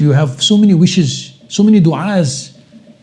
You have so many wishes, so many du'as.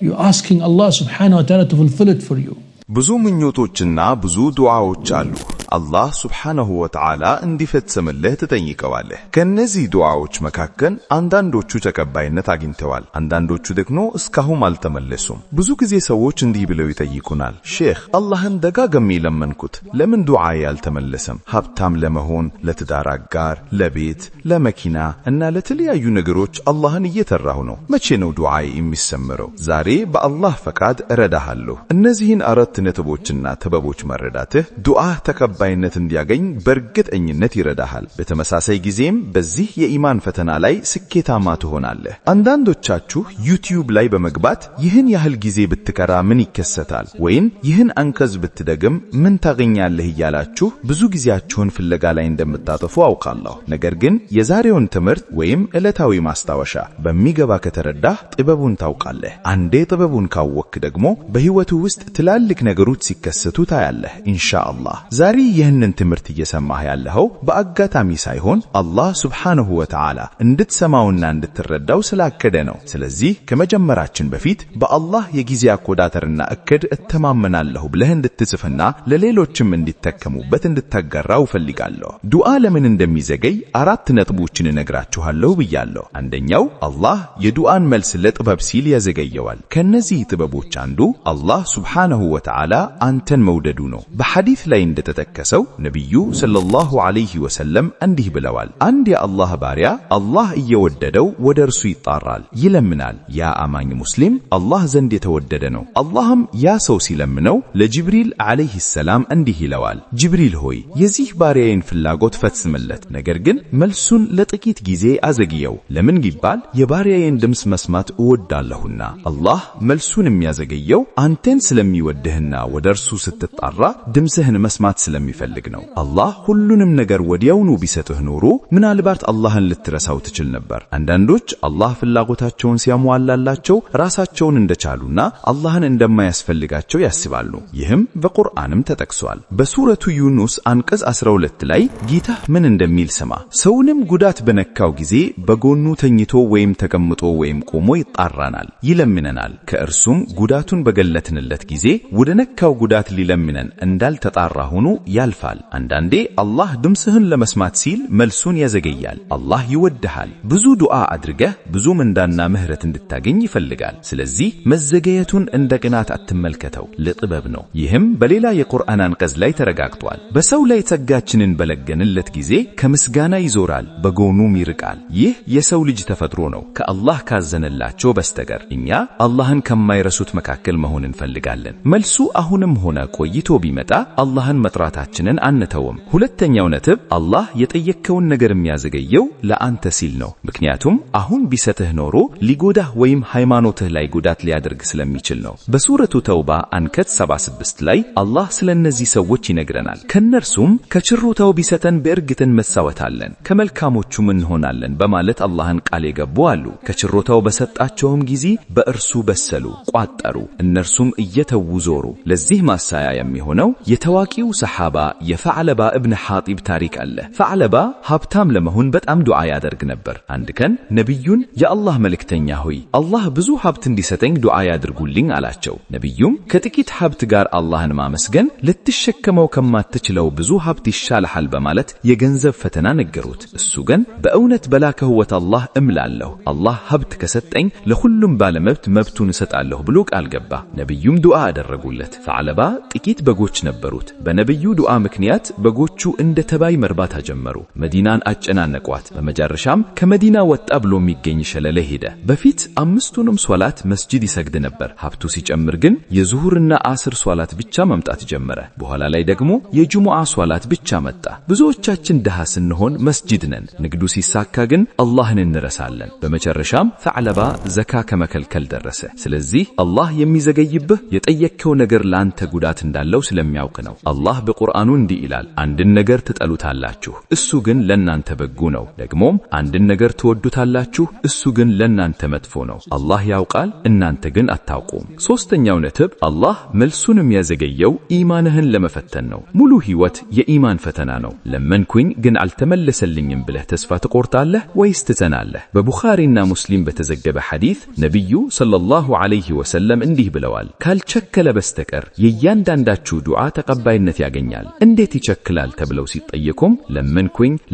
You're asking Allah subhanahu wa ta'ala to fulfill it for you. ብዙ ምኞቶችና ብዙ ዱዓዎች አሉ። አላህ ሱብሓነሁ ወተዓላ እንዲፈጽምልህ ትጠይቀዋለህ። ከነዚህ ዱዓዎች መካከል አንዳንዶቹ ተቀባይነት አግኝተዋል፣ አንዳንዶቹ ደግሞ እስካሁን አልተመለሱም። ብዙ ጊዜ ሰዎች እንዲህ ብለው ይጠይቁናል፣ ሼኽ አላህን ደጋግሜ ለመንኩት፣ ለምን ዱዓዬ አልተመለሰም? ሀብታም ለመሆን፣ ለትዳር አጋር፣ ለቤት፣ ለመኪና እና ለተለያዩ ነገሮች አላህን እየተራሁ ነው። መቼ ነው ዱዓዬ የሚሰምረው? ዛሬ በአላህ ፈቃድ እረዳሃለሁ። እነዚህን አራት ነጥቦችና ተበቦች መረዳትህ ዱዓህ ተቀባይነት እንዲያገኝ በእርግጠኝነት ይረዳሃል። በተመሳሳይ ጊዜም በዚህ የኢማን ፈተና ላይ ስኬታማ ትሆናለህ። አንዳንዶቻችሁ ዩቲዩብ ላይ በመግባት ይህን ያህል ጊዜ ብትቀራ ምን ይከሰታል ወይም ይህን አንቀጽ ብትደግም ምን ታገኛለህ እያላችሁ ብዙ ጊዜያችሁን ፍለጋ ላይ እንደምታጠፉ አውቃለሁ። ነገር ግን የዛሬውን ትምህርት ወይም ዕለታዊ ማስታወሻ በሚገባ ከተረዳህ ጥበቡን ታውቃለህ። አንዴ ጥበቡን ካወክ ደግሞ በህይወቱ ውስጥ ትላልቅ ነገሮች ሲከሰቱ ታያለህ ኢንሻአላህ። ዛሬ ይህንን ትምህርት እየሰማህ ያለኸው በአጋጣሚ ሳይሆን አላህ ሱብሓነሁ ወተዓላ እንድትሰማውና እንድትረዳው ስላከደ ነው። ስለዚህ ከመጀመራችን በፊት በአላህ የጊዜ አቆጣጠርና እቅድ እተማመናለሁ ብለህ እንድትጽፍና ለሌሎችም እንዲተከሙበት እንድታጋራው ፈልጋለሁ። ዱዓ ለምን እንደሚዘገይ አራት ነጥቦችን እነግራችኋለሁ ብያለሁ። አንደኛው አላህ የዱዓን መልስ ለጥበብ ሲል ያዘገየዋል። ከነዚህ ጥበቦች አንዱ አላህ ሱብሓነሁ ወተዓላ አንተን መውደዱ ነው። በሐዲስ ላይ እንደተጠቀሰው ነብዩ ሰለላሁ ዐለይሂ ወሰለም እንዲህ ብለዋል፣ አንድ የአላህ ባሪያ አላህ እየወደደው ወደ እርሱ ይጣራል፣ ይለምናል። ያ አማኝ ሙስሊም አላህ ዘንድ የተወደደ ነው። አላህም ያ ሰው ሲለምነው ለጅብሪል ዐለይሂ ሰላም እንዲህ ይለዋል፣ ጅብሪል ሆይ የዚህ ባሪያዬን ፍላጎት ፈጽምለት፣ ነገር ግን መልሱን ለጥቂት ጊዜ አዘግየው። ለምን ቢባል የባሪያዬን ድምፅ መስማት እወዳለሁና። አላህ መልሱን የሚያዘገየው አንተን ስለሚወድህና ወደ እርሱ ስትጣራ ድምፅህን መስማት ስለሚፈልግ ነው። አላህ ሁሉንም ነገር ወዲያውኑ ቢሰጥህ ኖሮ ምናልባት አላህን ልትረሳው ትችል ነበር። አንዳንዶች አላህ ፍላጎታቸውን ሲያሟላላቸው ራሳቸውን እንደቻሉና አላህን እንደማያስፈልጋቸው ያስባሉ። ይህም በቁርአንም ተጠቅሷል። በሱረቱ ዩኑስ አንቀጽ 12 ላይ ጌታህ ምን እንደሚል ስማ። ሰውንም ጉዳት በነካው ጊዜ በጎኑ ተኝቶ ወይም ተቀምጦ ወይም ቆሞ ይጣራናል፣ ይለምነናል። ከእርሱም ጉዳቱን በገለጥንለት ጊዜ ወደ ነካው ጉዳት ሊለምነን እንዳልተጣራ ሆኖ ያልፋል። አንዳንዴ አላህ ድምፅህን ለመስማት ሲል መልሱን ያዘገያል። አላህ ይወድሃል። ብዙ ዱዓ አድርገህ ብዙ ምንዳና ምህረት እንድታገኝ ይፈልጋል። ስለዚህ መዘገየቱን እንደ ቅናት አትመልከተው፣ ለጥበብ ነው። ይህም በሌላ የቁርአን አንቀጽ ላይ ተረጋግጧል። በሰው ላይ ጸጋችንን በለገንለት ጊዜ ከምስጋና ይዞራል፣ በጎኑም ይርቃል። ይህ የሰው ልጅ ተፈጥሮ ነው ከአላህ ካዘነላቸው በስተቀር። እኛ አላህን ከማይረሱት መካከል መሆን እንፈልጋለን። መልሱ አሁንም ሆነ ቆይቶ ቢመጣ አላህን መጥራታችንን አንተውም። ሁለተኛው ነጥብ አላህ የጠየከውን ነገር የሚያዘገየው ለአንተ ሲል ነው። ምክንያቱም አሁን ቢሰጥህ ኖሮ ሊጎዳህ ወይም ሃይማኖትህ ላይ ጉዳት ሊያደርግ ስለሚችል ነው። በሱረቱ ተውባ አንቀጽ 76 ላይ አላህ ስለነዚህ ሰዎች ይነግረናል። ከነርሱም ከችሮታው ቢሰጠን በእርግጥ እንመሳወታለን፣ ከመልካሞቹም እንሆናለን በማለት አላህን ቃል የገቡ አሉ። ከችሮታው በሰጣቸውም ጊዜ በእርሱ በሰሉ፣ ቋጠሩ፣ እነርሱም እየተዉ ዞሩ። ለዚህ ማሳያ የሚሆነው የታዋቂው ሰሃባ የፈዕለባ ኢብኑ ሐጢብ ታሪክ አለ። ፈዕለባ ሀብታም ለመሆን በጣም ዱዓ ያደርግ ነበር። አንድ ቀን ነብዩን የአላህ መልእክተኛ ሆይ አላህ ብዙ ሀብት እንዲሰጠኝ ዱዓ ያድርጉልኝ አላቸው። ነብዩም ከጥቂት ሀብት ጋር አላህን ማመስገን ልትሸከመው ከማትችለው ብዙ ሀብት ይሻልሃል በማለት የገንዘብ ፈተና ነገሩት። እሱ ግን በእውነት በላከው ወተአላህ እምላለሁ አላህ ሀብት ከሰጠኝ ለሁሉም ባለመብት መብቱን እሰጣለሁ ብሎ ቃል ገባ። ነብዩም ዱዓ አደረጉለት። ፈዕለባ ጥቂት በጎች ነበሩት። በነብዩ ዱዓ ምክንያት በጎቹ እንደ ተባይ መርባት ጀመሩ። መዲናን አጨናነቋት። በመጨረሻም ከመዲና ወጣ ብሎ የሚገኝ ሸለለ ሄደ። በፊት አምስቱንም ሶላት መስጂድ ይሰግድ ነበር። ሀብቱ ሲጨምር ግን የዙሁርና አስር ሶላት ብቻ መምጣት ጀመረ። በኋላ ላይ ደግሞ የጁሙዓ ሶላት ብቻ መጣ። ብዙዎቻችን ደሃ ስንሆን መስጂድ ነን፣ ንግዱ ሲሳካ ግን አላህን እንረሳለን። በመጨረሻም ፈዕለባ ዘካ ከመከልከል ደረሰ። ስለዚህ አላህ የሚዘገይብህ የጠየከው ነገር ላንተ ጉዳት እንዳለው ስለሚያውቅ ነው። አላህ በቁርአን በቁርአኑ እንዲህ ይላል፣ አንድን ነገር ትጠሉታላችሁ፣ እሱ ግን ለናንተ በጎ ነው። ደግሞም አንድን ነገር ትወዱታላችሁ፣ እሱ ግን ለናንተ መጥፎ ነው። አላህ ያውቃል፣ እናንተ ግን አታውቁም። ሶስተኛው ነጥብ አላህ መልሱን የሚያዘገየው ኢማንህን ለመፈተን ነው። ሙሉ ህይወት የኢማን ፈተና ነው። ለመንኩኝ ግን አልተመለሰልኝም ብለህ ተስፋ ትቆርጣለህ ወይስ ትጸናለህ? በቡኻሪና ሙስሊም በተዘገበ ሐዲስ ነብዩ ሰለላሁ ዐለይሂ ወሰለም እንዲህ ብለዋል፣ ካልቸከለ በስተቀር የእያንዳንዳችሁ ዱዓ ተቀባይነት ያገኛል። እንዴት ይቸክላል ተብለው ሲጠየቁም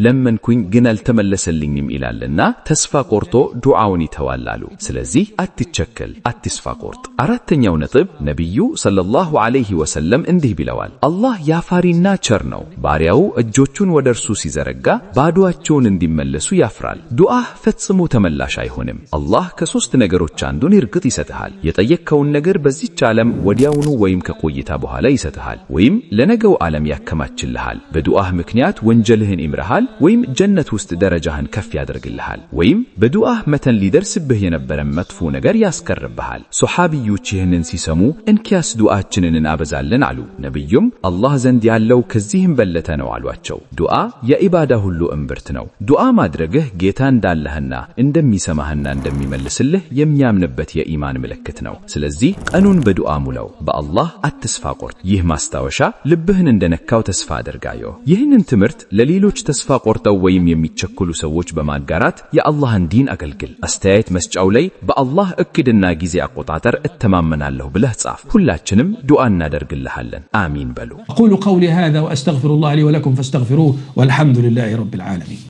ለመንኩኝ ግን አልተመለሰልኝም ይላልና ተስፋ ቆርጦ ዱዓውን ይተዋል አሉ። ስለዚህ አትቸከል፣ አትስፋ ቆርጥ። አራተኛው ነጥብ ነብዩ ሰለላሁ ዐለይሂ ወሰለም እንዲህ ብለዋል፣ አላህ ያፋሪና ቸር ነው። ባሪያው እጆቹን ወደ እርሱ ሲዘረጋ ባዶአቸውን እንዲመለሱ ያፍራል። ዱዓህ ፈጽሞ ተመላሽ አይሆንም። አላህ ከሶስት ነገሮች አንዱን እርግጥ ይሰጥሃል። የጠየቅከውን ነገር በዚህች ዓለም ወዲያውኑ ወይም ከቆይታ በኋላ ይሰጥሃል፣ ወይም ለነገው ዓለም ያከማችልሃል። በዱዓህ ምክንያት ወንጀልህን ይምርሃል፣ ወይም ጀነት ውስጥ ደረጃህን ከፍ ያደርግልሃል፣ ወይም በዱዓህ መተን ሊደርስብህ የነበረ መጥፎ ነገር ያስቀርብሃል። ሶሐቢዮች ይህንን ሲሰሙ እንኪያስ ዱዓችንን እናበዛለን አሉ። ነብዩም አላህ ዘንድ ያለው ከዚህም በለጠ ነው አሏቸው። ዱዓ የኢባዳ ሁሉ እምብርት ነው። ዱዓ ማድረግህ ጌታ እንዳለህና እንደሚሰማህና እንደሚመልስልህ የሚያምንበት የኢማን ምልክት ነው። ስለዚህ ቀኑን በዱዓ ሙላው፣ በአላህ አትስፋ ቆርጥ። ይህ ማስታወሻ ልብህን እንደነካው ተስፋ አደርጋለሁ። ይህንን ትምህርት ለሌሎች ተስፋ ቆርጠው ወይም የሚቸኩሉ ሰዎች በማጋራት የአላህን ዲን አገልግል። አስተያየት መስጫው ላይ በአላህ እቅድና ጊዜ አቆጣጠር እተማመናለሁ ብለህ ጻፍ። ሁላችንም ዱዓ እናደርግልሃለን። አሚን በሉ። أقول قولي هذا وأستغفر الله لي ولكم فاستغفروه والحمد لله رب العالمين.